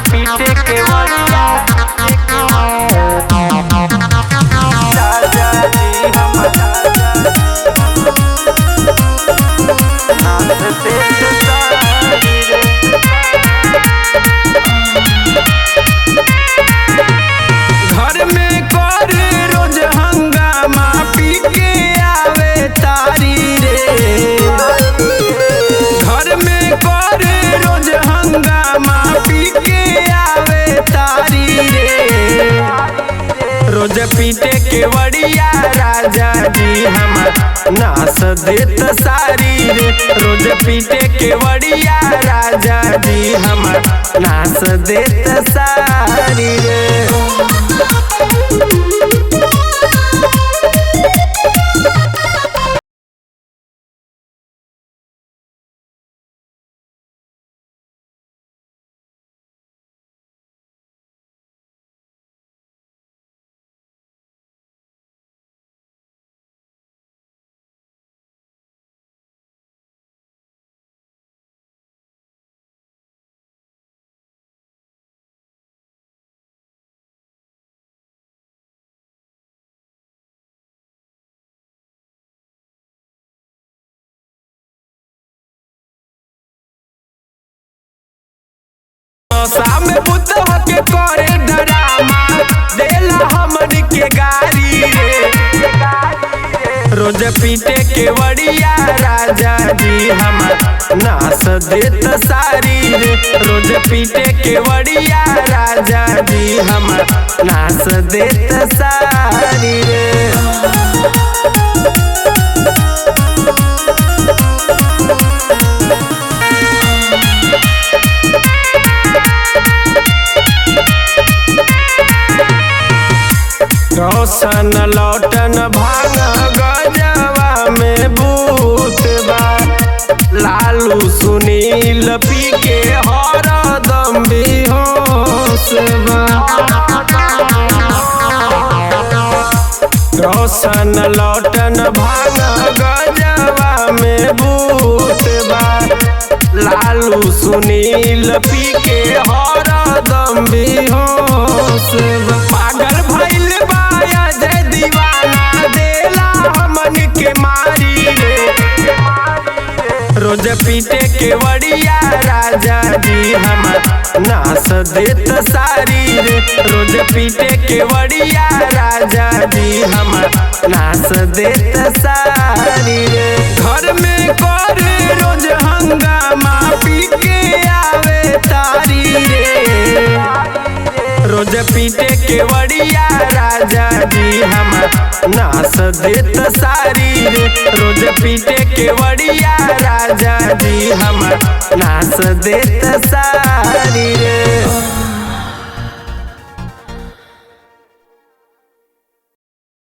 पीटे के वड़िया राजा जी हम नाच देत सारी रे। घर में कर रोज हंगामा पी के आवे तारी रे। घर में कर रोज हंगामा पी के आवे तारी रे। रोज पीटे के वड़िया राजा जी हमर नाच देत सारी रे। रोज पीटे के वड़िया राजा जी हमर नाच देत सारी रे। शाम बुतवा के करे डरामा देला हमन के गारी रे। रोज पीटे के वड़िया राजा जी हमर नाच देत सारी रे। रोज पीटे के वड़िया राजा जी हमर नाच देत सारी रे। रोशन लौटन भांग गजवा में भूत बा। लालू सुनील पी के हरदम बेहोश बा। रोशन लौटन भांग गजवा में भूत बा। लालू सुनील पी के हरदम बेहोश बा। पागल भइल बा जय दीवाना देला हमन के मारी रे। रोज पीटे के वड़िया राजा जी हमर नाच देत सारी रे। रोज पीटे के वड़िया राजा जी हमर नाच देत सारी रे। घर में कर रोज हंगामा पी के आवे तारी रे। रोज पीटे के वड़िया राजा जी हमर नाच देत सारी रे। रोज पीटे के वड़िया राजा जी हमर नाच देत सारी।